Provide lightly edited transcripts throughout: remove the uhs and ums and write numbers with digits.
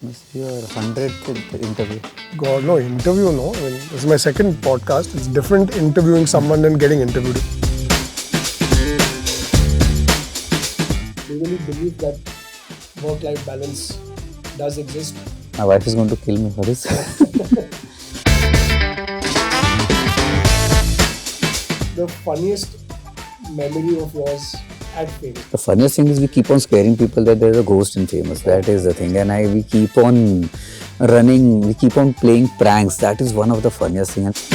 This is your 100th interview. God, no, interview, no. I mean, this is my second podcast. It's different interviewing someone than getting interviewed. Do you really believe that work-life balance does exist? My wife is going to kill me for this. The funniest memory of yours at Famous? The funniest thing is we keep on scaring people that there's a ghost in Famous. That is the thing. And we keep on running, we keep on playing pranks. That is one of the funniest things.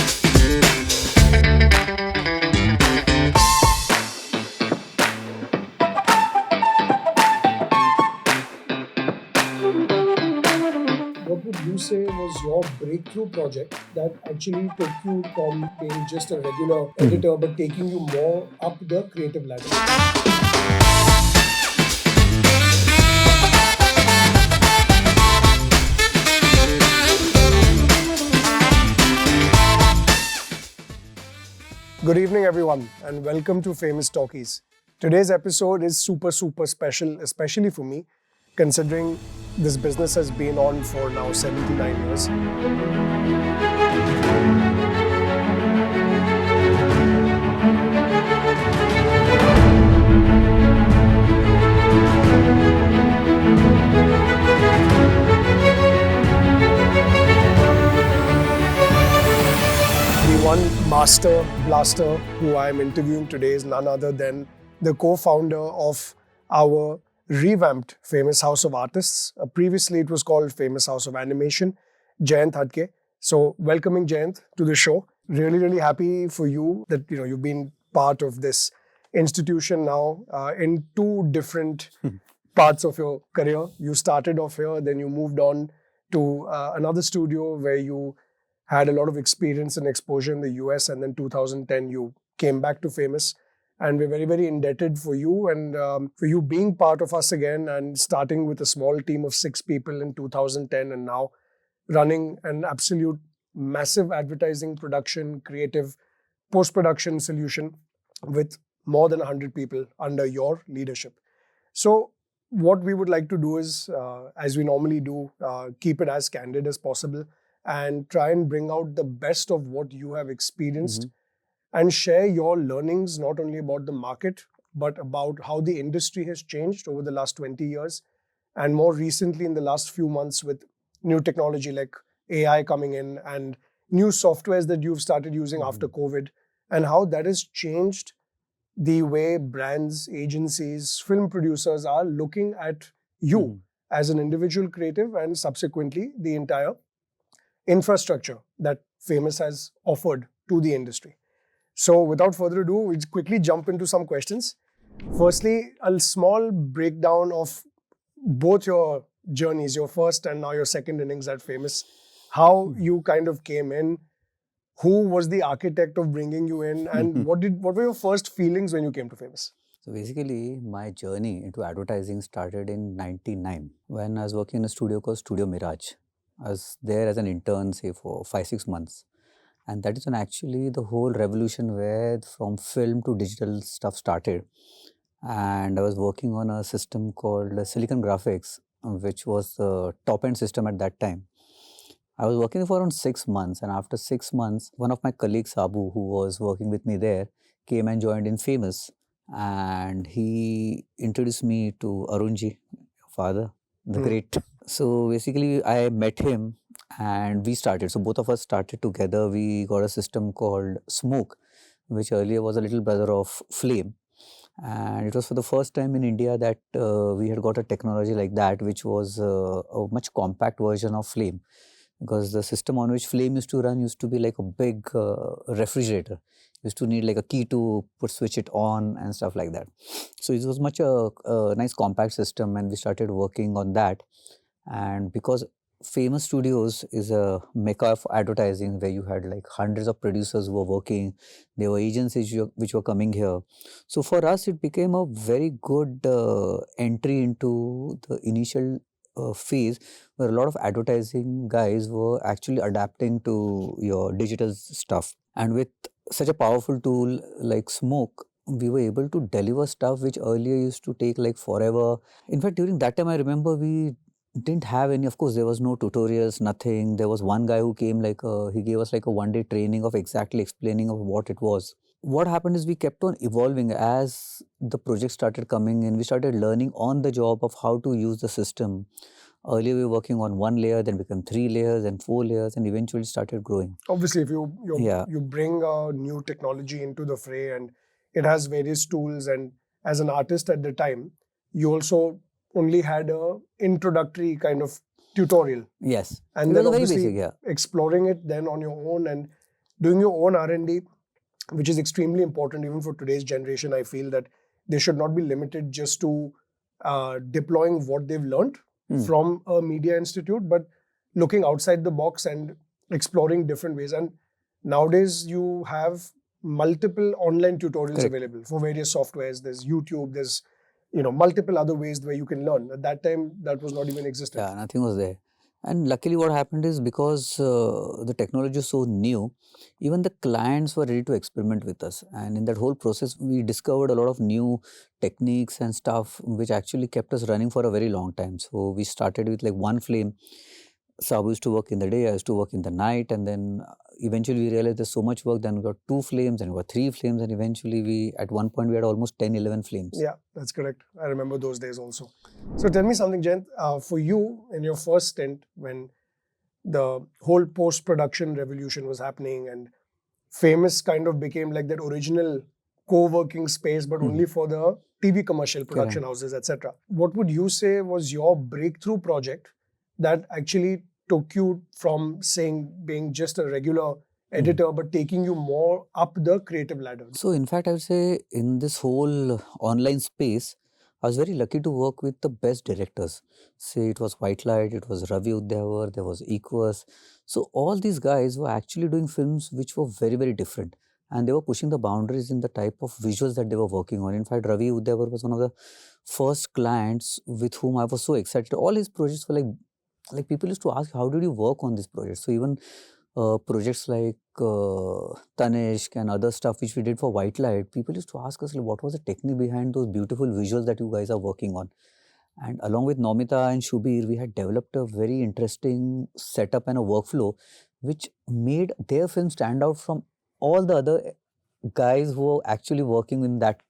What would you say was your breakthrough project that actually took you from being just a regular editor but taking you more up the creative ladder? Good evening, everyone, and welcome to Famous Talkies. Today's episode is super special, especially for me, considering this business has been on for now 7 to 9 years. The one master blaster who I am interviewing today is none other than the co-founder of our revamped Famous House of Artists. Previously, it was called Famous House of Animation, Jayant Hadke. So, welcoming Jayant to the show. Really happy for you that you've been part of this institution now in two different parts of your career. You started off here, then you moved on to another studio where you had a lot of experience and exposure in the US, and then 2010 you came back to Famous. And we're very indebted for you and for you being part of us again and starting with a small team of 6 people in 2010 and now running an absolute massive advertising production, creative, post-production solution with more than 100 people under your leadership. So what we would like to do is, as we normally do, keep it as candid as possible and try and bring out the best of what you have experienced and share your learnings, not only about the market, but about how the industry has changed over the last 20 years. And more recently, in the last few months, with new technology like AI coming in and new softwares that you've started using after COVID, and how that has changed the way brands, agencies, film producers are looking at you as an individual creative and subsequently the entire infrastructure that Famous has offered to the industry. So without further ado, we'll quickly jump into some questions. Firstly, a small breakdown of both your journeys, your first and now your second innings at Famous, how you kind of came in, who was the architect of bringing you in, and what were your first feelings when you came to Famous? So basically, my journey into advertising started in 99 when I was working in a studio called Studio Mirage. I was there as an intern, say, for 5-6 months. And that is when actually the whole revolution where from film to digital stuff started. And I was working on a system called Silicon Graphics, which was the top end system at that time. I was working for around 6 months, and after 6 months, one of my colleagues, Abu, who was working with me there, came and joined in Famous. And he introduced me to Arunji, father, the great. So basically, I met him and we started. So both of us started together. We got a system called Smoke, which earlier was a little brother of Flame. And it was for the first time in India that we had got a technology like that, which was a much compact version of Flame. Because the system on which Flame used to run used to be like a big refrigerator. Used to need like a key to switch it on and stuff like that. So it was much a nice compact system, and we started working on that. And because Famous Studios is a mecca of advertising where you had like hundreds of producers who were working, there were agencies which were coming here. So for us, it became a very good entry into the initial phase where a lot of advertising guys were actually adapting to your digital stuff. And with such a powerful tool like Smoke, we were able to deliver stuff which earlier used to take like forever. In fact, during that time, I remember we didn't have any, of course, there was no tutorials, nothing. There was one guy who came he gave us like a 1 day training of exactly explaining of what it was. What happened is we kept on evolving as the project started coming in. We started learning on the job of how to use the system. Earlier we were working on 1 layer, then became 3 layers and 4 layers, and eventually started growing. Obviously, if Yeah. you bring a new technology into the fray and it has various tools, and as an artist at the time, you also only had a introductory kind of tutorial, Yes. and It then was a very basic, obviously yeah. exploring it then on your own and doing your own R&D, which is extremely important even for today's generation. I feel that they should not be limited just to deploying what they've learned from a media institute, but looking outside the box and exploring different ways. And nowadays you have multiple online tutorials Correct. available for various softwares. There's YouTube, there's multiple other ways where you can learn. At that time, that was not even existent. Yeah, nothing was there. And luckily, what happened is because the technology is so new, even the clients were ready to experiment with us. And in that whole process, we discovered a lot of new techniques and stuff which actually kept us running for a very long time. So we started with like one flame. So I used to work in the day, I used to work in the night, and then eventually we realized there's so much work. Then we got 2 flames, and we got 3 flames, and eventually at one point, we had almost 10, 11 flames. Yeah, that's correct. I remember those days also. So tell me something, Jayant. For you, in your first stint, when the whole post-production revolution was happening and Famous kind of became like that original co-working space, but only for the TV commercial production houses, etc. What would you say was your breakthrough project that actually took you from being just a regular editor, but taking you more up the creative ladder? So, in fact, I would say in this whole online space, I was very lucky to work with the best directors. Say it was White Light, it was Ravi Udyawar, there was Equus. So, all these guys were actually doing films which were very, very different. And they were pushing the boundaries in the type of visuals that they were working on. In fact, Ravi Udyawar was one of the first clients with whom I was so excited. All his projects were like people used to ask, how did you work on this project? So even projects like Tanishq and other stuff which we did for White Light, people used to ask us, like, what was the technique behind those beautiful visuals that you guys are working on? And along with Nomita and Shubir, we had developed a very interesting setup and a workflow which made their film stand out from all the other guys who were actually working in that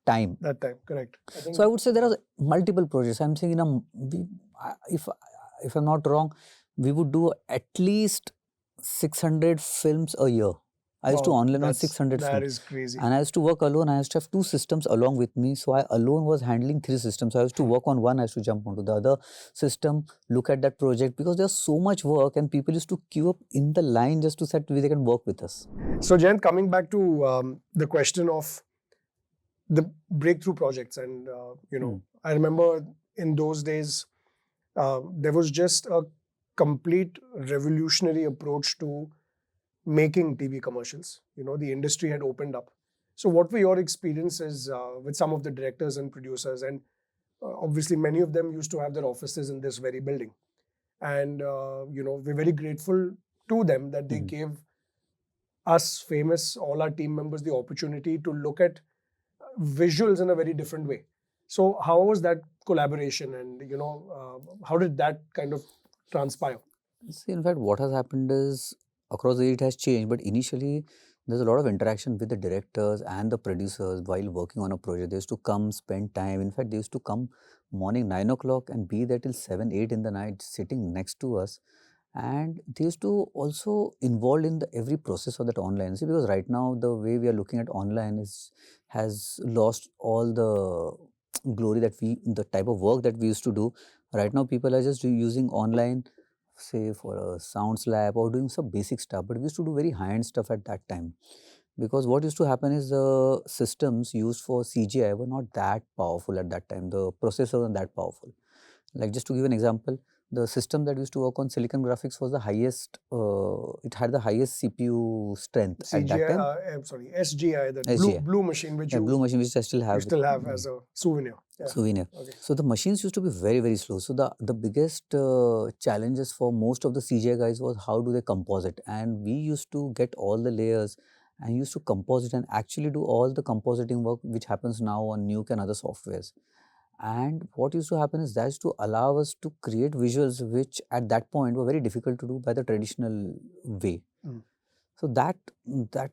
time. That time, correct. So I would say there are multiple projects. I'm saying if I'm not wrong, we would do at least 600 films a year. I used to online on 600 That films. is crazy. And I used to work alone. I used to have 2 systems along with me. So I alone was handling 3 systems. So I used to work on one, I used to jump onto the other system, look at that project, because there's so much work and people used to queue up in the line just to say they can work with us. So Jayant, coming back to the question of the breakthrough projects, and I remember in those days there was just a complete revolutionary approach to making TV commercials. The industry had opened up. So what were your experiences with some of the directors and producers? And obviously many of them used to have their offices in this very building. And we're very grateful to them that they gave us famous, all our team members, the opportunity to look at visuals in a very different way. So how was that collaboration, and how did that kind of transpire? See, in fact, what has happened is across the year it has changed, but initially there's a lot of interaction with the directors and the producers while working on a project. They used to come, spend time. In fact, they used to come morning 9 o'clock and be there till 7, 8 in the night, sitting next to us. And they used to also involved in every process of that online. See, because right now the way we are looking at online has lost all the glory the type of work that we used to do. Right now, people are just using online, say for a sounds lab or doing some basic stuff, but we used to do very high-end stuff at that time, because what used to happen is the systems used for CGI were not that powerful at that time. The processors weren't that powerful. Like, just to give an example, the system that used to work on Silicon Graphics was the highest, it had the highest CPU strength at that CGI, time. I'm sorry, SGI, that SGI. blue machine, which Blue machine, which I still have. you still have as a souvenir. Yeah. Souvenir. Okay. So the machines used to be very, very slow. So the biggest challenges for most of the CGI guys was how do they composite. And we used to get all the layers and used to composite and actually do all the compositing work which happens now on Nuke and other softwares. And what used to happen is that used to allow us to create visuals which at that point were very difficult to do by the traditional way. So that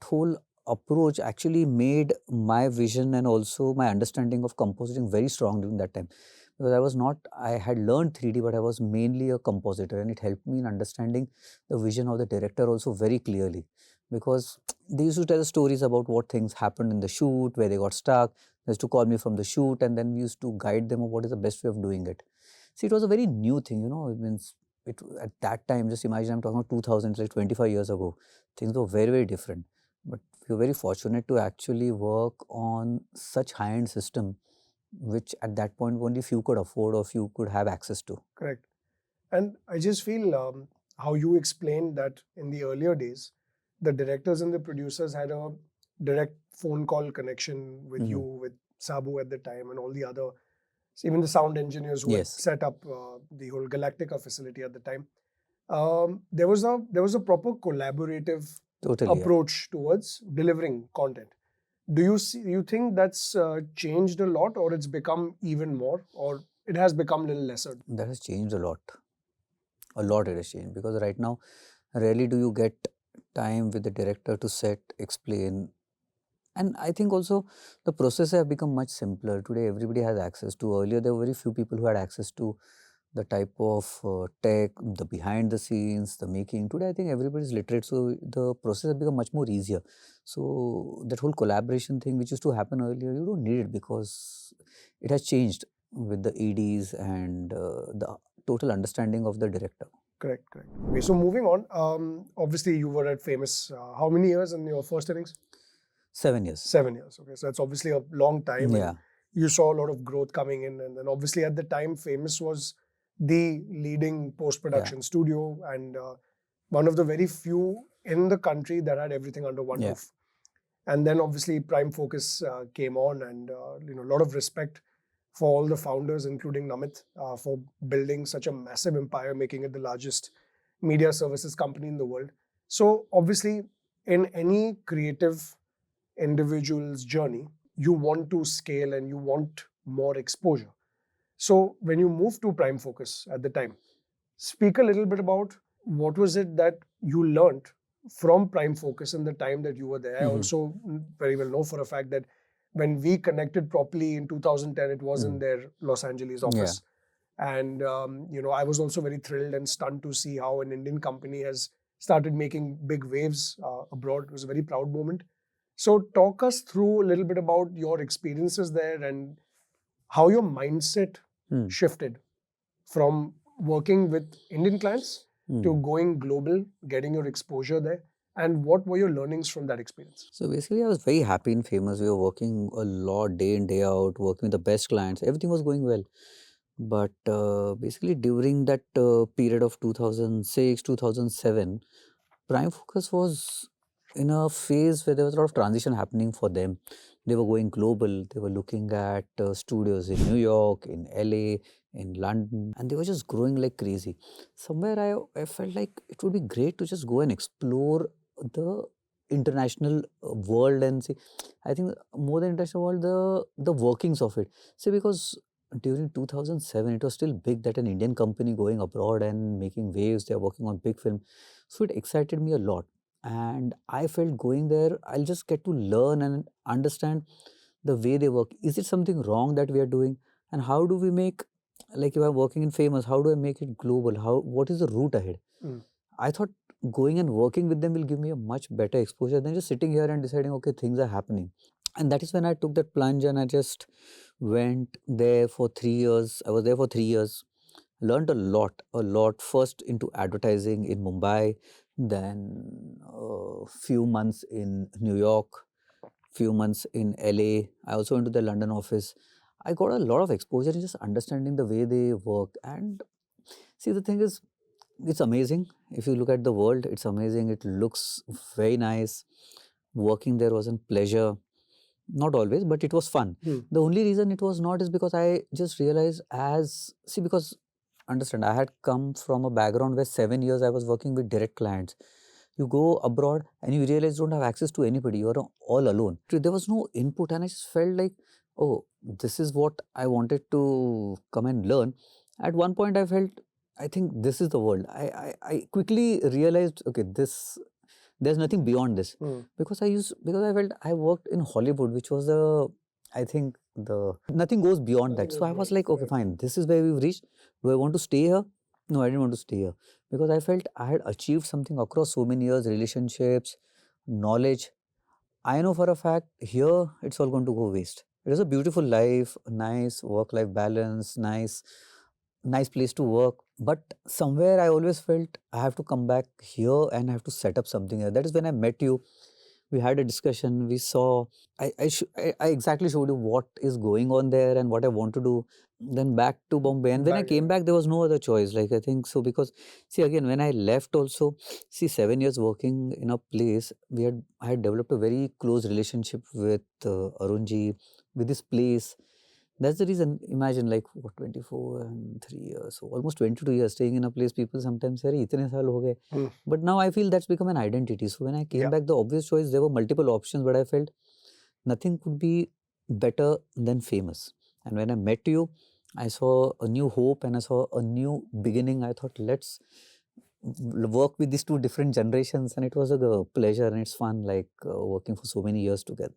whole approach actually made my vision and also my understanding of compositing very strong during that time. Because I had learned 3D, but I was mainly a compositor, and it helped me in understanding the vision of the director also very clearly. Because they used to tell stories about what things happened in the shoot, where they got stuck. They used to call me from the shoot, and then we used to guide them on what is the best way of doing it. See, it was a very new thing, it means at that time, just imagine I'm talking about 2000, like 25 years ago. Things were very, very different. But we were very fortunate to actually work on such high-end system, which at that point only few could afford or few could have access to. Correct. And I just feel how you explained that in the earlier days, the directors and the producers had a direct phone call connection with you, with Sabu at the time, and all the other, even the sound engineers who had Yes. set up the whole Galactica facility at the time. There was a proper collaborative Totally. Yeah. approach towards delivering content. Do you think that's changed a lot, or it's become even more, or it has become a little lesser? That has changed a lot. A lot it has changed, because right now, rarely do you get time with the director to set, explain. And I think also the process have become much simpler. Today, everybody has access to. Earlier, there were very few people who had access to the type of tech, the behind the scenes, the making. Today, I think everybody's literate, so the process has become much more easier. So that whole collaboration thing, which used to happen earlier, you don't need it, because it has changed with the EDs and the total understanding of the director. Correct. Okay, so moving on, obviously you were at Famous how many years in your first innings? 7 years. 7 years. Okay, so that's obviously a long time. Yeah. And you saw a lot of growth coming in, and then obviously at the time, Famous was the leading post-production studio, and one of the very few in the country that had everything under one roof. And then obviously Prime Focus came on, and a lot of respect for all the founders, including Namit, for building such a massive empire, making it the largest media services company in the world. So obviously, in any creative individual's journey, you want to scale and you want more exposure. So when you moved to Prime Focus at the time, speak a little bit about what was it that you learned from Prime Focus in the time that you were there. I also very well know for a fact that when we connected properly in 2010, it was in their Los Angeles office. And, I was also very thrilled and stunned to see how an Indian company has started making big waves abroad. It was a very proud moment. So talk us through a little bit about your experiences there and how your mindset shifted from working with Indian clients to going global, getting your exposure there, and what were your learnings from that experience? So basically, I was very happy in Famous. We were working a lot, day in, day out, working with the best clients. Everything was going well. But basically, during that period of 2006, 2007, Prime Focus was in a phase where there was a lot of transition happening for them. They were going global. They were looking at studios in New York, in LA, in London, and they were just growing like crazy. Somewhere I felt like it would be great to just go and explore the international world and see. I think more than international world, the workings of it. See, because during 2007, it was still big that an Indian company going abroad and making waves. They are working on big film, so it excited me a lot. And I felt going there, I'll just get to learn and understand the way they work. Is it something wrong that we are doing? And how do we make, like if I'm working in Famous, how do I make it global? What is the route ahead? I thought going and working with them will give me a much better exposure than just sitting here and deciding, okay, things are happening. And that is when I took that plunge and I just went there for 3 years. I was there for 3 years. Learned a lot. First into advertising in Mumbai, then a few months in New York, few months in LA. I also went to the London office. I got a lot of exposure in just understanding the way they work. And see, the thing is, it's amazing. If you look at the world, it's amazing. It looks very nice. Working there was a pleasure. Not always, but it was fun. The only reason it was not is because I just realized because understand, I had come from a background where 7 years I was working with direct clients. You go abroad and you realize you don't have access to anybody. You are all alone. There was no input, and I just felt like, oh, this is what I wanted to come and learn. At one point, I felt, I think this is the world. I quickly realized, okay, there's nothing beyond this. Hmm. Because I felt I worked in Hollywood, which was I think the nothing goes beyond Nothing that. So goes I was beyond. like, okay, Right. fine, this is where we've reached. Do I want to stay here? No, I didn't want to stay here because I felt I had achieved something across so many years, relationships, knowledge. I know for a fact here it's all going to go waste. It is a beautiful life, a nice work-life balance, nice place to work. But somewhere I always felt I have to come back here and I have to set up something here. That is when I met you. We had a discussion. We saw. I exactly showed you what is going on there and what I want to do. Then back to Bombay. And when I Back, came back, there was no other choice. Like I think so because see again when I left also, see 7 years working in a place, I had developed a very close relationship with Arunji, with this place. That's the reason. Imagine like what 24 and 3 years, so almost 22 years staying in a place. People sometimes say, "Arey, itne saal ho gaye." Hmm. But now I feel that's become an identity. So when I came Yeah. back, the obvious choice, there were multiple options, but I felt nothing could be better than famous. And when I met you, I saw a new hope and I saw a new beginning. I thought, let's work with these two different generations, and it was a pleasure and it's fun, like working for so many years together.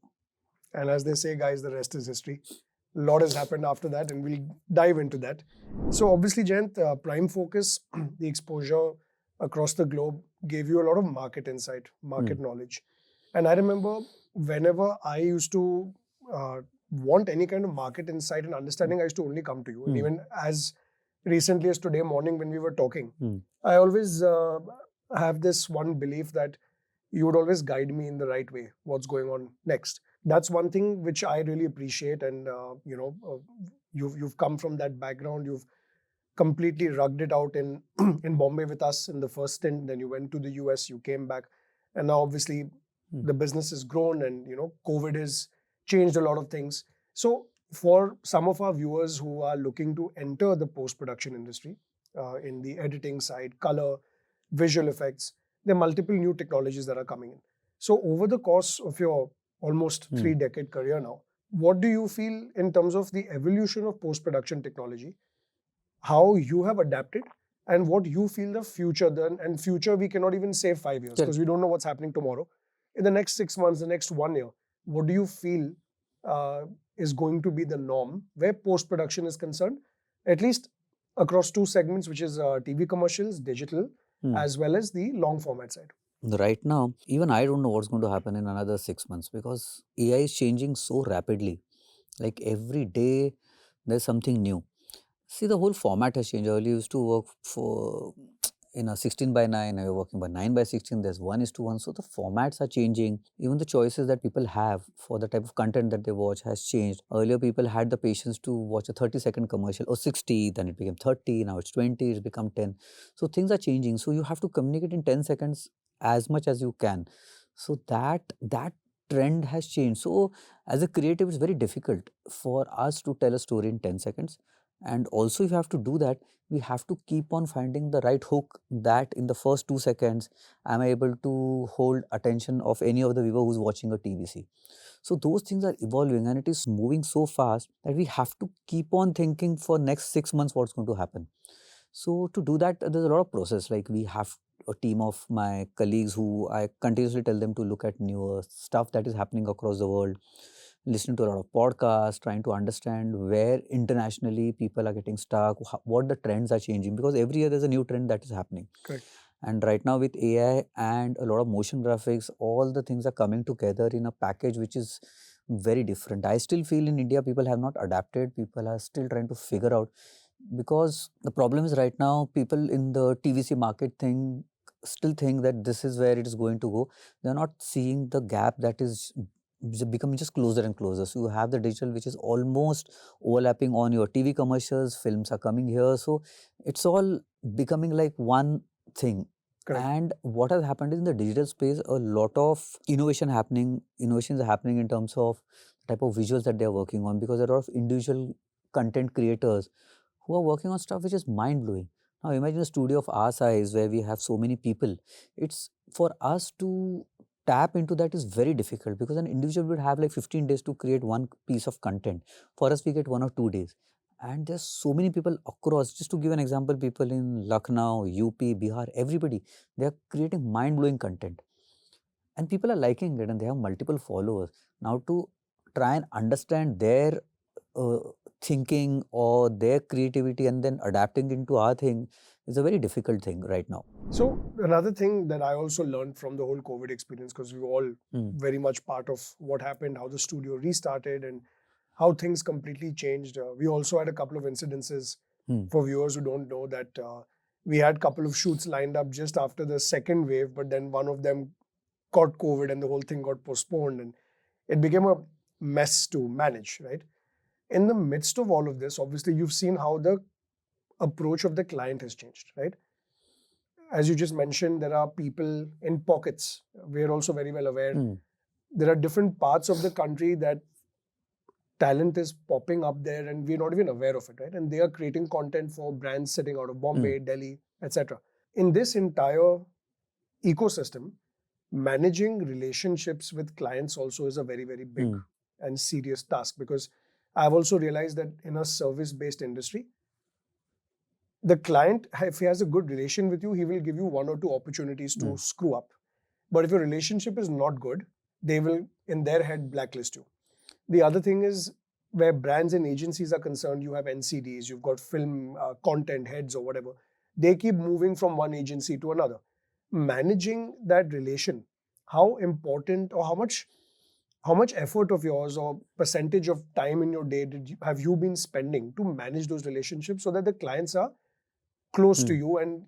And as they say, guys, the rest is history. A lot has happened after that, and we'll dive into that. So, obviously, Jayant, Prime Focus, the exposure across the globe gave you a lot of market insight, market knowledge. And I remember whenever I used to want any kind of market insight and understanding, I used to only come to you. And even as recently as today morning when we were talking, I always have this one belief that you would always guide me in the right way, what's going on next. That's one thing which I really appreciate. And you've come from that background. You've completely rugged it out in in Bombay with us in the first stint. Then you went to the US. You came back, and now obviously the business has grown, and COVID has changed a lot of things. So for some of our viewers who are looking to enter the post production industry in the editing side, color, visual effects, there are multiple new technologies that are coming in. So over the course of your almost 3-decade career now, what do you feel in terms of the evolution of post production technology, how you have adapted, and what you feel the future then? And future, we cannot even say 5 years because we don't know what's happening tomorrow. In the next 6 months, the next 1 year, what do you feel is going to be the norm where post production is concerned, at least across two segments, which is TV commercials, digital, as well as the long format side? Right now, even I don't know what's going to happen in another 6 months because AI is changing so rapidly. Like every day, there's something new. See, the whole format has changed. Earlier, you used to work for in a 16 by 9, now you're working by 9 by 16, there's 1:1. So the formats are changing. Even the choices that people have for the type of content that they watch has changed. Earlier, people had the patience to watch a 30-second commercial or 60, then it became 30, now it's 20, it's become 10. So things are changing. So you have to communicate in 10 seconds as much as you can. So that trend has changed. So as a creative, it's very difficult for us to tell a story in 10 seconds. And also, if you have to do that, we have to keep on finding the right hook that in the first 2 seconds, am I able to hold attention of any of the viewer who's watching a TVC. So those things are evolving and it is moving so fast that we have to keep on thinking for next 6 months what's going to happen. So to do that, there's a lot of process. Like we have a team of my colleagues who I continuously tell them to look at newer stuff that is happening across the world, listening to a lot of podcasts, trying to understand where internationally people are getting stuck, what the trends are changing, because every year there's a new trend that is happening. Correct. And right now with AI and a lot of motion graphics, all the things are coming together in a package which is very different. I still feel in India people have not adapted, people are still trying to figure out, because the problem is right now people in the TVC market still think that this is where it is going to go. They're not seeing the gap that is becoming just closer and closer. So you have the digital which is almost overlapping on your TV commercials, films are coming here. So it's all becoming like one thing. Correct. And what has happened is in the digital space, a lot of innovations are happening in terms of the type of visuals that they're working on, because there are a lot of individual content creators who are working on stuff which is mind blowing. Now imagine a studio of our size where we have so many people. It's for us to tap into that is very difficult, because an individual would have like 15 days to create one piece of content. For us, we get 1 or 2 days. And there's so many people across. Just to give an example, people in Lucknow, UP, Bihar, everybody, they are creating mind-blowing content. And people are liking it, and they have multiple followers. Now, to try and understand their uh, thinking or their creativity and then adapting into our thing is a very difficult thing right now. So another thing that I also learned from the whole COVID experience, because we were all very much part of what happened, how the studio restarted and how things completely changed. We also had a couple of incidences for viewers who don't know that we had a couple of shoots lined up just after the second wave, but then one of them caught COVID and the whole thing got postponed, and it became a mess to manage, right? In the midst of all of this, obviously you've seen how the approach of the client has changed, right? As you just mentioned, there are people in pockets. We're also very well aware. There are different parts of the country that talent is popping up there and we're not even aware of it, right? And they are creating content for brands sitting out of Bombay, Delhi, etc. In this entire ecosystem, managing relationships with clients also is a very, very big and serious task, because I've also realized that in a service-based industry, the client, if he has a good relation with you, he will give you 1 or 2 opportunities to screw up. But if your relationship is not good, they will, in their head, blacklist you. The other thing is, where brands and agencies are concerned, you have NCDs, you've got film content heads or whatever. They keep moving from one agency to another. Managing that relation, how important or how much effort of yours or percentage of time in your day have you been spending to manage those relationships so that the clients are close to you and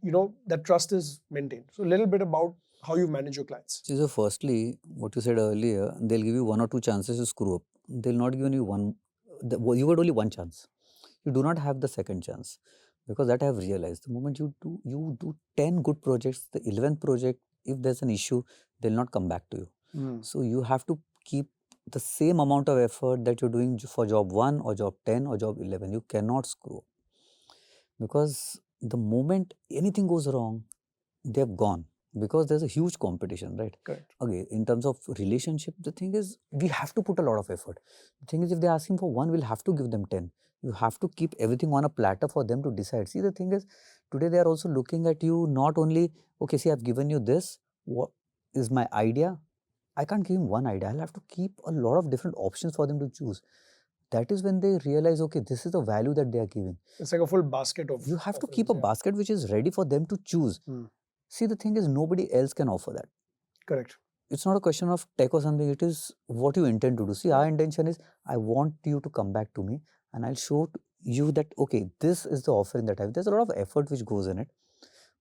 that trust is maintained? So a little bit about how you manage your clients. So firstly, what you said earlier, they'll give you 1 or 2 chances to screw up. They'll not give you one. You got only one chance. You do not have the second chance, because that I have realized. The moment you do 10 good projects, the 11th project, if there's an issue, they'll not come back to you. So you have to keep the same amount of effort that you're doing for job 1 or job 10 or job 11. You cannot screw up, because the moment anything goes wrong, they've gone, because there's a huge competition, right? Correct. Okay, in terms of relationship, the thing is, we have to put a lot of effort. The thing is, if they're asking for 1, we'll have to give them 10. You have to keep everything on a platter for them to decide. See, the thing is, today they are also looking at you not only, okay, see, I've given you this, what is my idea? I can't give him one idea. I'll have to keep a lot of different options for them to choose. That is when they realize, okay, this is the value that they are giving. It's like a full basket of. You have to keep a basket which is ready for them to choose. See, the thing is, nobody else can offer that. Correct. It's not a question of tech or something. It is what you intend to do. See, our intention is, I want you to come back to me and I'll show you that, okay, this is the offering that I have. There's a lot of effort which goes in it.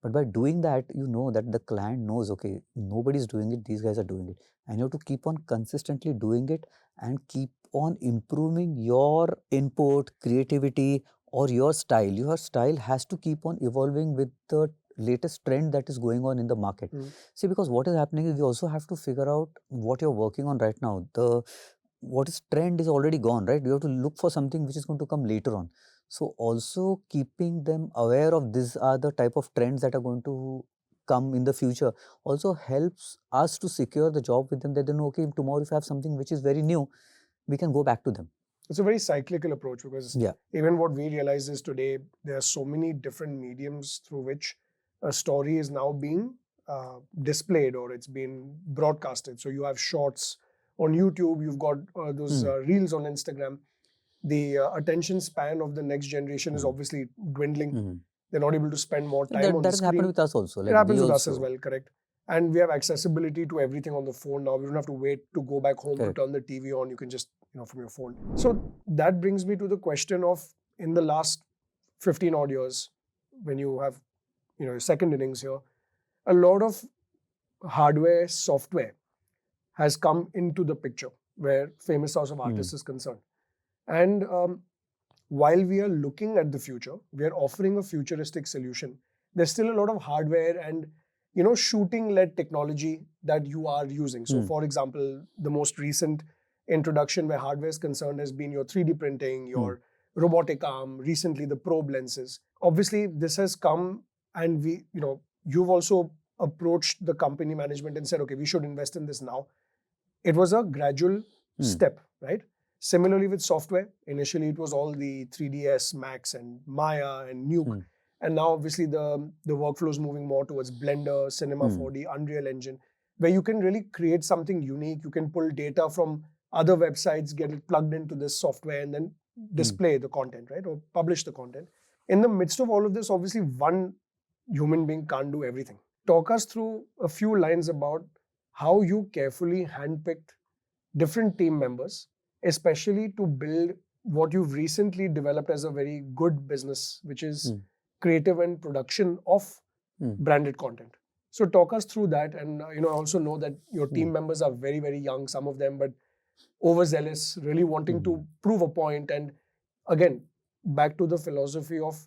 But by doing that, you know that the client knows, okay, nobody's doing it, these guys are doing it. And you have to keep on consistently doing it and keep on improving your input, creativity, or your style. Your style has to keep on evolving with the latest trend that is going on in the market. See, because what is happening is, we also have to figure out what you're working on right now. What is trend is already gone, right? You have to look for something which is going to come later on. So also keeping them aware of these are the type of trends that are going to come in the future also helps us to secure the job with them, that they know, okay, tomorrow if I have something which is very new, we can go back to them. It's a very cyclical approach, because even what we realize is today, there are so many different mediums through which a story is now being displayed or it's been broadcasted. So you have shorts on YouTube, you've got those reels on Instagram. The attention span of the next generation is obviously dwindling. They're not able to spend more time on the screen. That has happened with us also. It happens with us as well, correct. And we have accessibility to everything on the phone now. We don't have to wait to go back home to turn the TV on. You can just, from your phone. So that brings me to the question of, in the last 15 odd years, when you have, your second innings here, a lot of hardware, software has come into the picture where Famous House of Artists is concerned. And while we are looking at the future, we are offering a futuristic solution. There's still a lot of hardware and shooting-led technology that you are using. So, for example, the most recent introduction where hardware is concerned has been your 3D printing, your robotic arm, recently the probe lenses. Obviously, this has come, and you've also approached the company management and said, okay, we should invest in this now. It was a gradual step, right? Similarly with software, initially it was all the 3ds Max and Maya and Nuke, and now obviously the workflow is moving more towards Blender, Cinema 4D, Unreal Engine, where you can really create something unique. You can pull data from other websites, get it plugged into this software, and then display the content, right, or publish the content. In the midst of all of this, obviously one human being can't do everything. Talk us through a few lines about how you carefully handpicked different team members, especially to build what you've recently developed as a very good business, which is creative and production of branded content. So talk us through that, and I also know that your team members are very, very young, some of them, but overzealous, really wanting to prove a point. And again, back to the philosophy of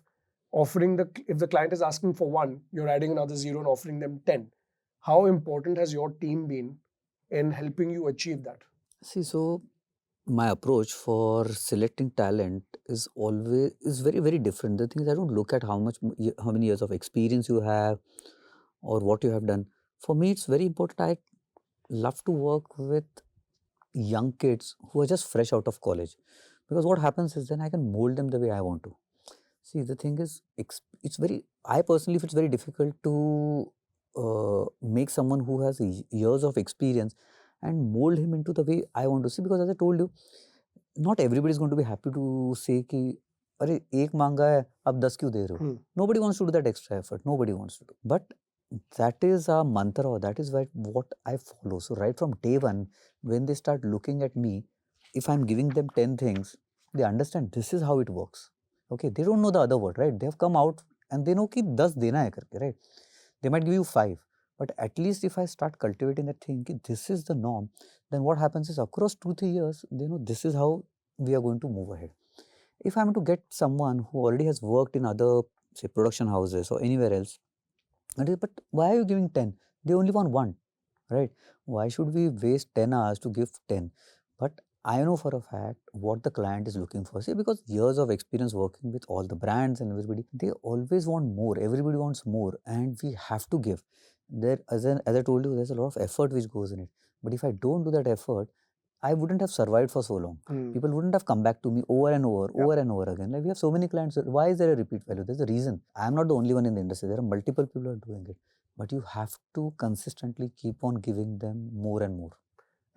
offering if the client is asking for one, you're adding another zero and offering them 10. How important has your team been in helping you achieve that? See, so my approach for selecting talent is very, very different. The thing is, I don't look at how many years of experience you have or what you have done. For me, it's very important. I love to work with young kids who are just fresh out of college, because what happens is then I can mold them the way I want to. See, the thing is, I personally feel it's very difficult to make someone who has years of experience and mold him into the way I want to see, because as I told you, not everybody is going to be happy to say कि अरे एक मांगा है आप 10 क्यों दे रहे हो? Nobody wants to do that extra effort. Nobody wants to do. But that is a mantra, or that is what I follow. So right from day one, when they start looking at me, if I'm giving them 10 things, they understand this is how it works. Okay, they don't know the other word, right? They have come out and they know कि 10 देना है करके, right? They might give you 5, but at least if I start cultivating that thing, कि this is the norm, then what happens is across 2-3 years, they know this is how we are going to move ahead. If I'm to get someone who already has worked in other, say, production houses or anywhere else, but why are you giving 10? They only want 1, right? Why should we waste 10 hours to give 10? But I know for a fact what the client is looking for. See, because years of experience working with all the brands and everybody, they always want more. Everybody wants more, and we have to give. There, as I told you, there's a lot of effort which goes in it. But if I don't do that effort, I wouldn't have survived for so long. People wouldn't have come back to me over and over and over again. Like, we have so many clients. Why is there a repeat value? There's a reason. I'm not the only one in the industry. There are multiple people who are doing it. But you have to consistently keep on giving them more and more.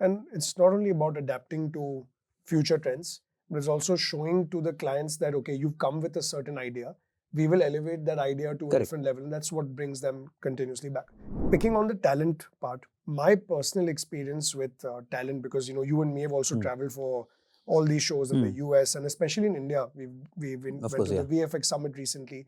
And it's not only about adapting to future trends, but it's also showing to the clients that, okay, you've come with a certain idea. We will elevate that idea to a different level. And that's what brings them continuously back. Picking on the talent part, my personal experience with talent, because you and me have also traveled for all these shows in the US and especially in India. We've went to the VFX Summit recently,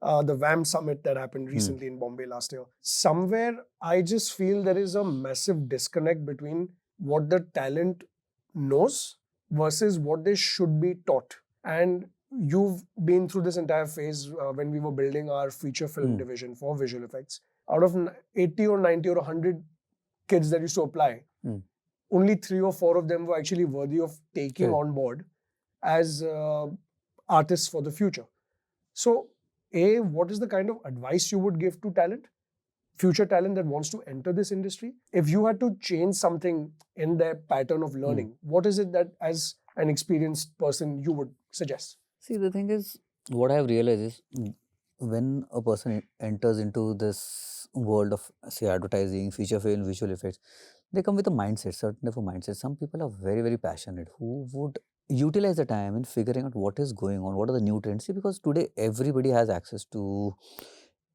the VAM Summit that happened recently in Bombay last year. Somewhere, I just feel there is a massive disconnect between what the talent knows versus what they should be taught. And you've been through this entire phase when we were building our feature film division for visual effects. Out of 80 or 90 or 100 kids that used to apply, only 3 or 4 of them were actually worthy of taking on board as artists for the future. So, what is the kind of advice you would give to talent, future talent that wants to enter this industry? If you had to change something in their pattern of learning, what is it that as an experienced person you would suggest? See, the thing is, what I have realized is when a person enters into this world of, say, advertising, feature film, visual effects, they come with a mindset, certain type of mindset. Some people are very, very passionate who would utilize the time in figuring out what is going on, what are the new trends. See, because today everybody has access to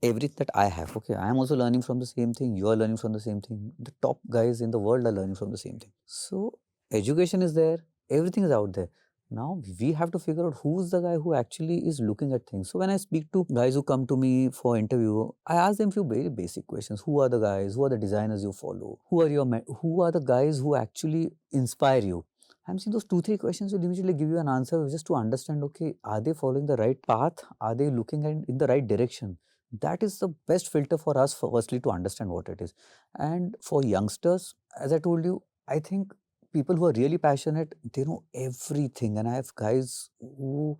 everything that I have. Okay, I am also learning from the same thing. You are learning from the same thing. The top guys in the world are learning from the same thing. So education is there. Everything is out there. Now we have to figure out who's the guy who actually is looking at things. So when I speak to guys who come to me for interview, I ask them few very basic questions. Who are the guys? Who are the designers you follow? Who are the guys who actually inspire you? I'm saying those 2-3 questions will immediately give you an answer, just to understand, okay, are they following the right path? Are they looking in the right direction? That is the best filter for us, firstly, to understand what it is. And for youngsters, as I told you, I think people who are really passionate, they know everything. And I have guys who,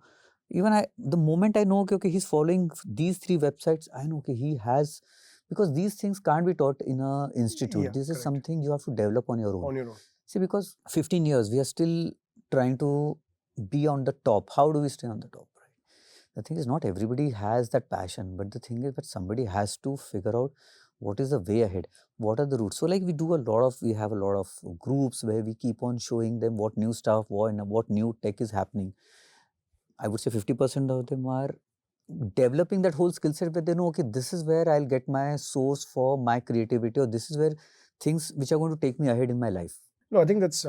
the moment I know, okay, he's following these 3 websites, I know, okay, he has, because these things can't be taught in a institute. Yeah, This is correct. something you have to develop on your own. On your own. See, because 15 years, we are still trying to be on the top. How do we stay on the top, right? The thing is, not everybody has that passion, but the thing is that somebody has to figure out what is the way ahead, what are the routes. So, like we have a lot of groups where we keep on showing them what new stuff, what new tech is happening. I would say 50% of them are developing that whole skill set where they know, okay, this is where I'll get my source for my creativity, or this is where things which are going to take me ahead in my life. No, I think that's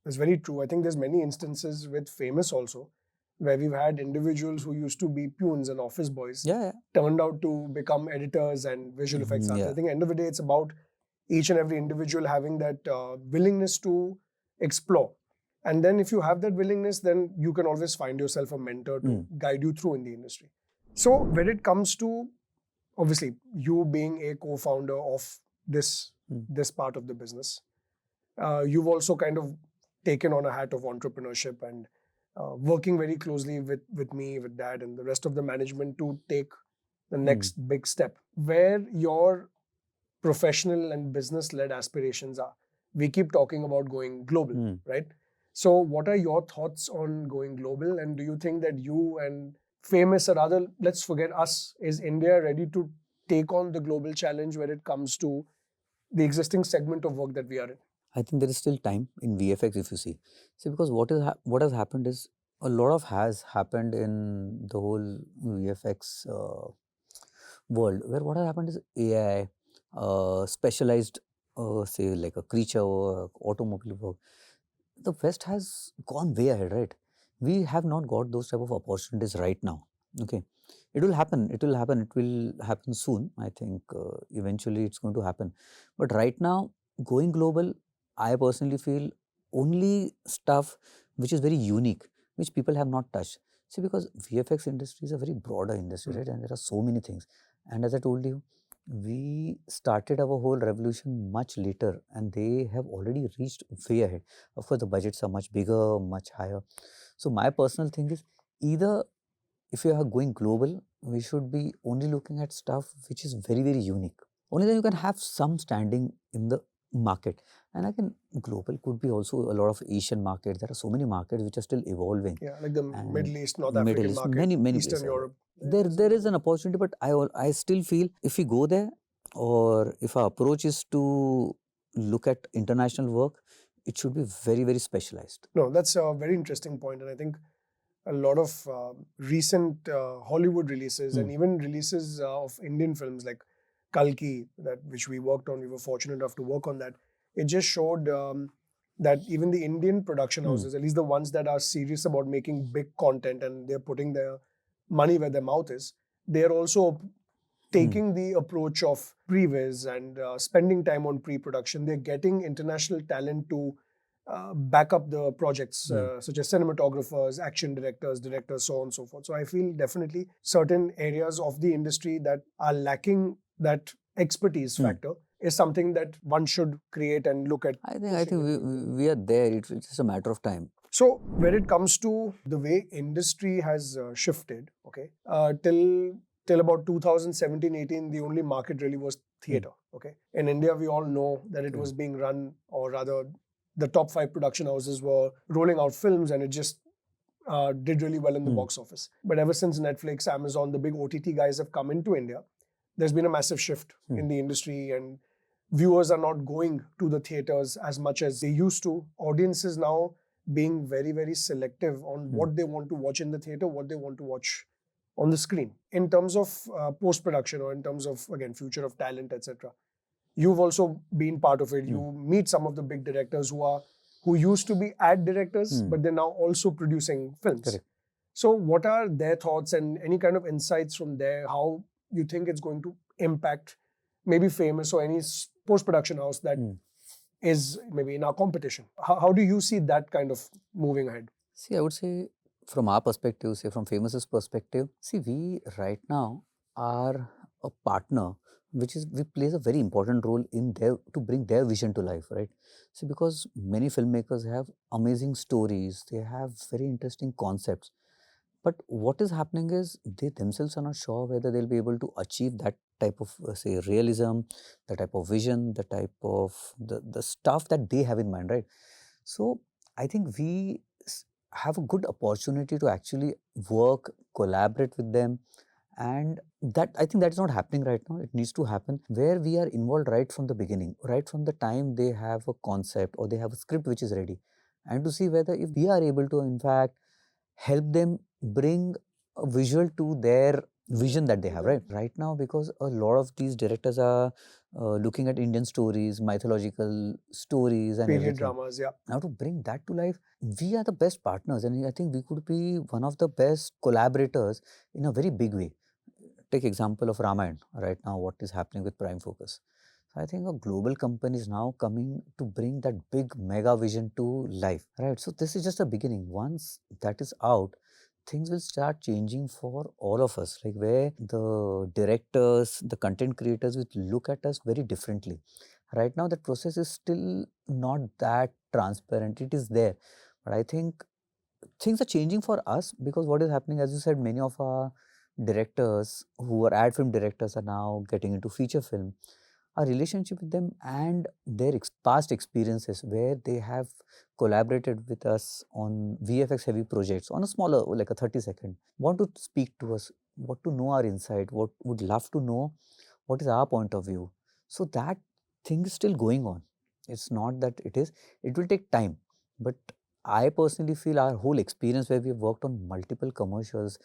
very true. I think there's many instances with famous also, where we've had individuals who used to be peons and office boys Yeah, turned out to become editors and visual effects artists. yeah. I think end of the day, it's about each and every individual having that willingness to explore. And then if you have that willingness, then you can always find yourself a mentor to guide you through in the industry. So when it comes to, obviously, you being a co-founder of this part of the business, you've also kind of taken on a hat of entrepreneurship and working very closely with me, with Dad, and the rest of the management to take the next big step. Where your professional and business-led aspirations are. We keep talking about going global, right? So what are your thoughts on going global? And do you think that you and famous, or rather, let's forget us, is India ready to take on the global challenge when it comes to the existing segment of work that we are in? I think there is still time in VFX if you see. See, because what has happened is a lot of has happened in the whole VFX world, where what has happened is AI, specialized, say like a creature work, automobile work. The West has gone way ahead, right? We have not got those type of opportunities right now. Okay, it will happen. It will happen. It will happen soon. I think eventually it's going to happen. But right now, going global, I personally feel only stuff which is very unique, which people have not touched. See, because VFX industry is a very broader industry, right? And there are so many things. And as I told you, we started our whole revolution much later, and they have already reached way ahead. Of course, the budgets are much bigger, much higher. So my personal thing is, either if you are going global, we should be only looking at stuff which is very, very unique. Only then you can have some standing in the market. And again, global could be also a lot of Asian markets. There are so many markets which are still evolving. Yeah, like the And Middle East, North Middle African East, market, many Eastern places. Europe. There is an opportunity, but I still feel if we go there, or if our approach is to look at international work, it should be very, very specialized. No, that's a very interesting point, and I think a lot of recent Hollywood releases and even releases of Indian films like Kalki, which we worked on, we were fortunate enough to work on that. It just showed that even the Indian production houses, at least the ones that are serious about making big content and they're putting their money where their mouth is, they're also taking the approach of previs and spending time on pre-production. They're getting international talent to back up the projects, such as cinematographers, action directors, so on and so forth. So I feel definitely certain areas of the industry that are lacking that expertise factor is something that one should create and look at. I think we are there. It's just a matter of time. So when it comes to the way industry has shifted, okay, till about 2017-18, the only market really was theatre. Okay, in India, we all know that it was being run, or rather, the top 5 production houses were rolling out films, and it just did really well in the box office. But ever since Netflix, Amazon, the big OTT guys have come into India, there's been a massive shift in the industry, and viewers are not going to the theaters as much as they used to. Audiences now being very, very selective on what they want to watch in the theater, what they want to watch on the screen. In terms of post-production, or in terms of, again, future of talent, etc., you've also been part of it. You meet some of the big directors who used to be ad directors, but they're now also producing films. Correct. So what are their thoughts and any kind of insights from there, how you think it's going to impact maybe Famous or any post-production house that is maybe in our competition? How do you see that kind of moving ahead? See, I would say from our perspective, say from Famous's perspective, see, we right now are a partner which plays a very important role in to bring their vision to life, right? See, because many filmmakers have amazing stories, they have very interesting concepts, But what is happening is they themselves are not sure whether they'll be able to achieve that type of say realism, the type of vision, the type of the stuff that they have in mind, right? So I think we have a good opportunity to actually work, collaborate with them, and that I think that's not happening right now. It needs to happen where we are involved right from the beginning, right from the time they have a concept or they have a script which is ready, and to see whether if we are able to in fact help them bring a visual to their vision that they have, right now, because a lot of these directors are looking at Indian stories, mythological stories and Period everything. dramas, yeah. Now to bring that to life, we are the best partners, and I think we could be one of the best collaborators in a very big way. Take example of Ramayana right now, what is happening with Prime Focus. So I think a global company is now coming to bring that big mega vision to life, right? So this is just a beginning. Once that is out, things will start changing for all of us, like where the directors, the content creators will look at us very differently. Right now, that process is still not that transparent. It is there, but I think things are changing for us because what is happening, as you said, many of our directors who are ad film directors are now getting into feature film. Our relationship with them and their past experiences where they have collaborated with us on VFX heavy projects on a smaller, like a 30-second, want to speak to us, want to know our insight, what would love to know what is our point of view. So that thing is still going on. It's not that it will take time. But I personally feel our whole experience where we have worked on multiple commercials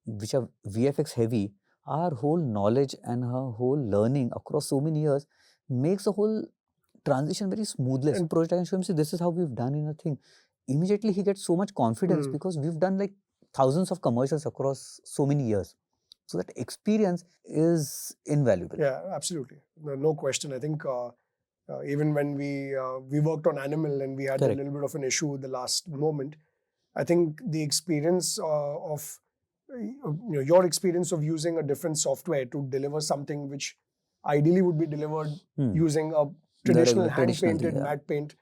which are VFX heavy, our whole knowledge and our whole learning across so many years makes the whole transition very smoothless. And Project I can show him, see, this is how we've done in a thing. Immediately he gets so much confidence because we've done like thousands of commercials across so many years. So that experience is invaluable. yeah, absolutely. No question. I think even when we worked on Animal and we had Correct. a little bit of an issue the last moment, I think the experience of your experience of using a different software to deliver something which ideally would be delivered using a traditional hand-painted matte paint,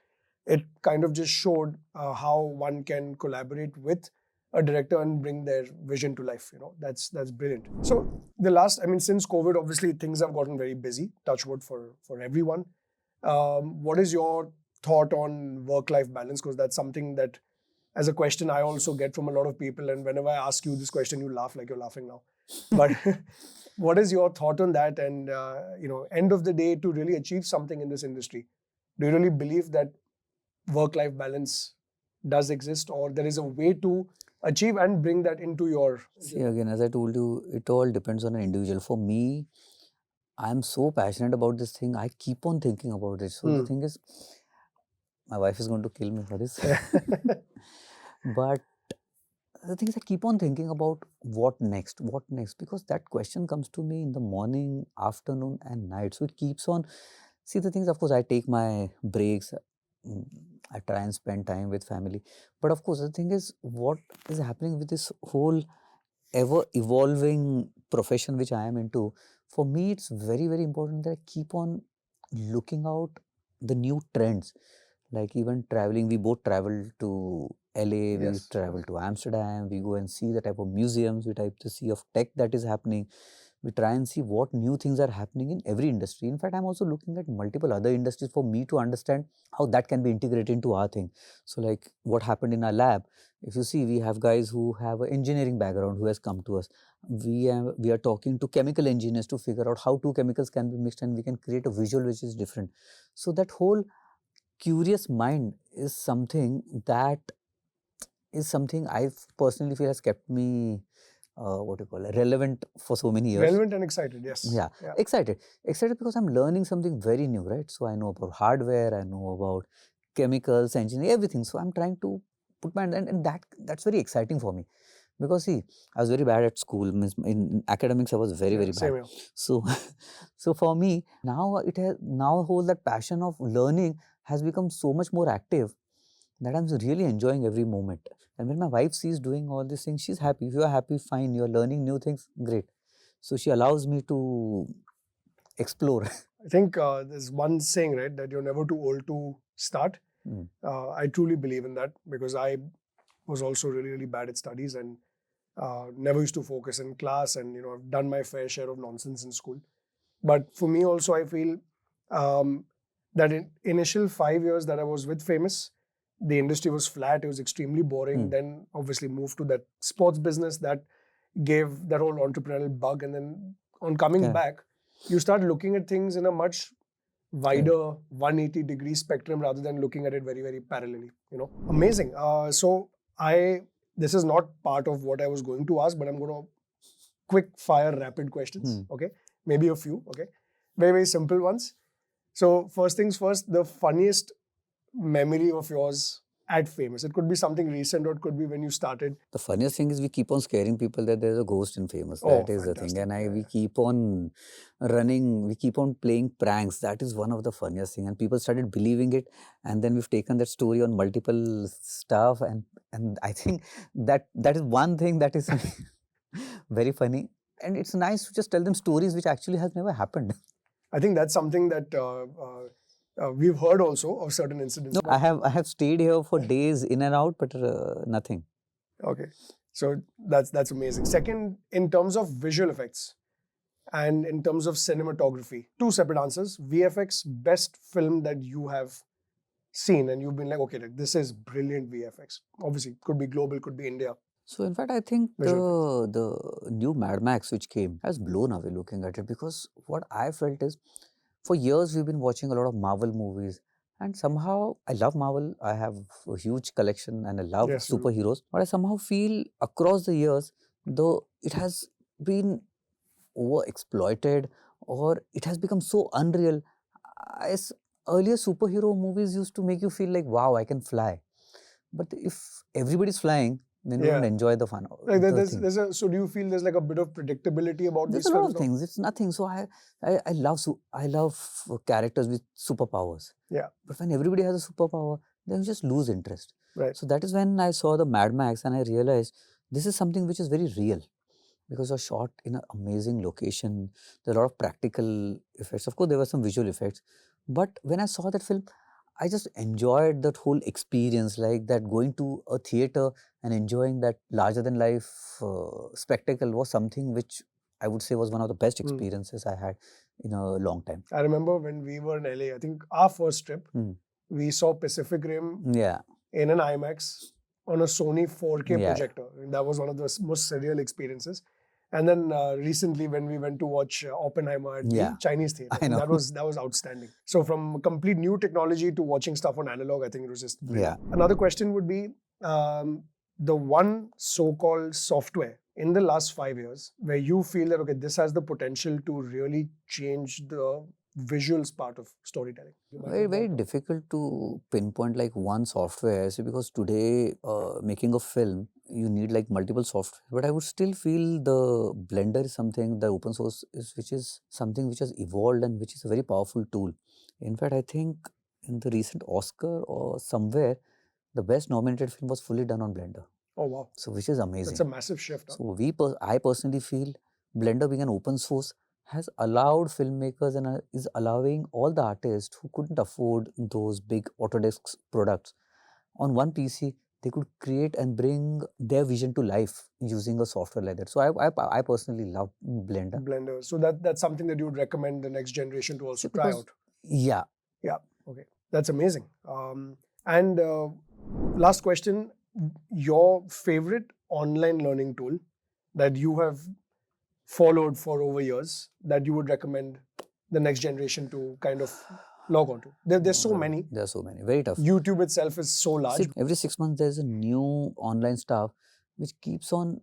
it kind of just showed how one can collaborate with a director and bring their vision to life. That's brilliant. So the last, I mean, since COVID, obviously things have gotten very busy. Touch wood for everyone. What is your thought on work-life balance? Because that's something that, as a question, I also get from a lot of people. And whenever I ask you this question, you laugh like you're laughing now. But what is your thought on that? And end of the day, to really achieve something in this industry, do you really believe that work-life balance does exist, or there is a way to achieve and bring that into your... See, again, as I told you, it all depends on an individual. For me, I'm so passionate about this thing. I keep on thinking about it. So the thing is, my wife is going to kill me for this. But the thing is, I keep on thinking about what next, because that question comes to me in the morning, afternoon, and night. So it keeps on. See, the things, of course, I take my breaks. I try and spend time with family. But of course, the thing is, what is happening with this whole ever evolving profession which I am into, for me, it's very, very important that I keep on looking out the new trends. Like even traveling, we both travel to LA, we travel to Amsterdam, we go and see the type of museums, we type to see of tech that is happening. We try and see what new things are happening in every industry. In fact, I'm also looking at multiple other industries for me to understand how that can be integrated into our thing. So like what happened in our lab, if you see, we have guys who have an engineering background who has come to us. We are talking to chemical engineers to figure out how two chemicals can be mixed and we can create a visual which is different. So that whole curious mind is something I personally feel has kept me relevant for so many years. Relevant and excited, yes. Yeah. Excited because I'm learning something very new, right? So I know about hardware, I know about chemicals, engineering, everything. So I'm trying to put my and that's very exciting for me. Because see, I was very bad at school. In academics, I was very, very Same bad. here. So, so for me, now whole that passion of learning has become so much more active that I'm really enjoying every moment. And when my wife sees doing all these things, she's happy. If you are happy, fine. You're learning new things, great. So she allows me to explore. I think there's one saying, right, that you're never too old to start. I truly believe in that because I was also really, really bad at studies, and Never used to focus in class, and I've done my fair share of nonsense in school. But for me also, I feel that in initial 5 years that I was with Famous, the industry was flat. It was extremely boring. Then obviously moved to that sports business that gave that whole entrepreneurial bug. And then on coming back, you start looking at things in a much wider 180-degree spectrum rather than looking at it very, very parallelly. Amazing. This is not part of what I was going to ask, but I'm going to quick fire rapid questions. Okay, maybe a few. Okay, very, very simple ones. So first things first, the funniest memory of yours at Famous. It could be something recent, or it could be when you started. The funniest thing is we keep on scaring people that there's a ghost in Famous. That is the thing. And we keep on running, we keep on playing pranks. That is one of the funniest thing. And people started believing it. And then we've taken that story on multiple stuff. And I think that is one thing that is very funny. And it's nice to just tell them stories which actually has never happened. I think that's something that we've heard also of certain incidents. No, I have stayed here for days in and out, but nothing. Okay, so that's amazing. Second, in terms of visual effects and in terms of cinematography, two separate answers. VFX, best film that you have seen and you've been like, okay, this is brilliant VFX. Obviously, could be global, could be India. So in fact, I think the new Mad Max which came has blown away looking at it, because what I felt is, for years we've been watching a lot of Marvel movies, and somehow I love Marvel. I have a huge collection and I love superheroes, but I somehow feel across the years, though it has been overexploited or it has become so unreal. Earlier superhero movies used to make you feel like, wow, I can fly. But if everybody's flying, then you don't enjoy the fun. Like so do you feel there's like a bit of predictability about these films? There's a lot of things. It's nothing. So I love characters with superpowers. Yeah. But when everybody has a superpower, then you just lose interest. Right. So that is when I saw the Mad Max and I realized this is something which is very real, because it was shot in an amazing location. There are a lot of practical effects. Of course, there were some visual effects. But when I saw that film, I just enjoyed that whole experience, like that going to a theater and enjoying that larger than life spectacle was something which I would say was one of the best experiences I had in a long time. I remember when we were in LA, I think our first trip, we saw Pacific Rim in an IMAX on a Sony 4K projector. That was one of the most surreal experiences. And then recently, when we went to watch Oppenheimer at the Chinese theater, that was outstanding. So from complete new technology to watching stuff on analog, I think it was just brilliant. Another question would be the one so-called software in the last 5 years where you feel that, okay, this has the potential to really change the visuals part of storytelling. Very, very difficult to pinpoint like one software, because today making a film, you need like multiple software. But I would still feel the Blender is something, the open source is, which is something which has evolved and which is a very powerful tool. In fact, I think in the recent Oscar or somewhere, the best nominated film was fully done on Blender. Oh wow! So which is amazing. That's a massive shift. Huh? So I personally feel Blender being an open source has allowed filmmakers and is allowing all the artists who couldn't afford those big Autodesk products on one PC, they could create and bring their vision to life using a software like that. So I personally love Blender. Blender. So that's something that you would recommend the next generation to also try out. Yeah. Yeah. Okay. That's amazing. And last question, your favorite online learning tool that you have followed for over years that you would recommend the next generation to kind of log on to? There's so many. There are so many. Very tough. YouTube itself is so large. Every 6 months there's a new online stuff which keeps on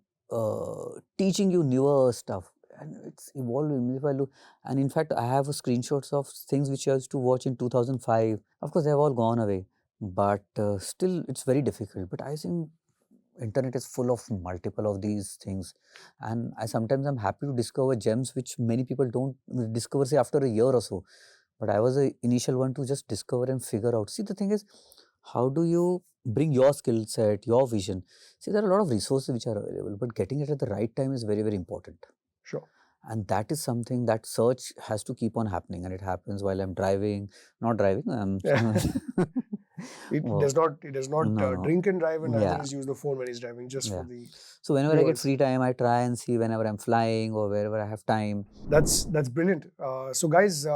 teaching you newer stuff. And it's evolving. If I look, and in fact, I have screenshots of things which I used to watch in 2005. Of course, they have all gone away, but still, it's very difficult. But I think internet is full of multiple of these things, and sometimes I'm happy to discover gems which many people don't discover, say after a year or so. But I was the initial one to just discover and figure out. See, the thing is, how do you bring your skill set, your vision? See, there are a lot of resources which are available, but getting it at the right time is very, very important. Sure. And that is something that search has to keep on happening, and it happens while I'm driving, not driving. He Wow. does not No. drink and drive, and neither Yeah. does use the phone when he's driving. Just for Yeah. the So whenever I get viewers. free time, I try and see whenever I'm flying or wherever I have time. That's brilliant. So guys,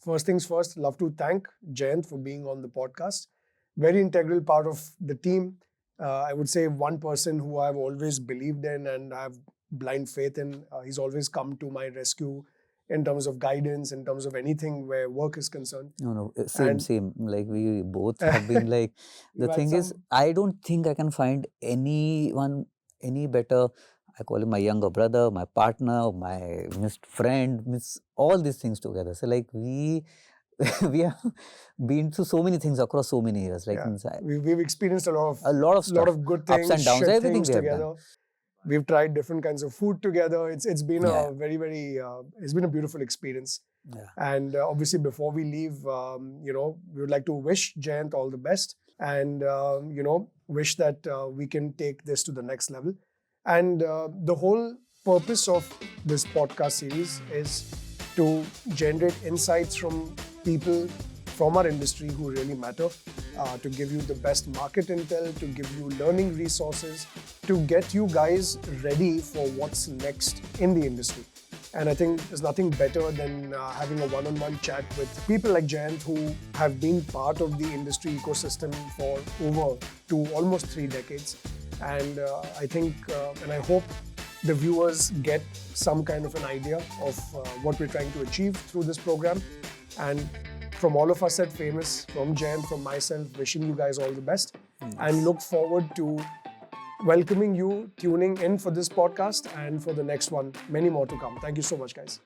first things first, love to thank Jayant for being on the podcast. Very integral part of the team. I would say one person who I've always believed in and have blind faith in. He's always come to my rescue in terms of guidance, in terms of anything where work is concerned. No, And same. Like we both have been like, the we've had thing is, some, I don't think I can find anyone any better. I call him my younger brother, my partner, my missed friend, miss all these things together. So like we we have been through so many things across so many years. Like yeah, means we've experienced a lot of stuff, good ups things, and downs, shit everything things we have done. together. We've tried different kinds of food together. It's been Yeah. a very it's been a beautiful experience. Yeah. And obviously, before we leave, we would like to wish Jayant all the best, and wish that we can take this to the next level. And the whole purpose of this podcast series is to generate insights from people from our industry who really matter, to give you the best market intel, to give you learning resources, to get you guys ready for what's next in the industry. And I think there's nothing better than having a one-on-one chat with people like Jayant, who have been part of the industry ecosystem for over almost 3 decades. And I think, and I hope the viewers get some kind of an idea of what we're trying to achieve through this program. And from all of us at Famous, from Jayant, from myself, wishing you guys all the best, and look forward to welcoming you, tuning in for this podcast, and for the next one. Many more to come. Thank you so much, guys.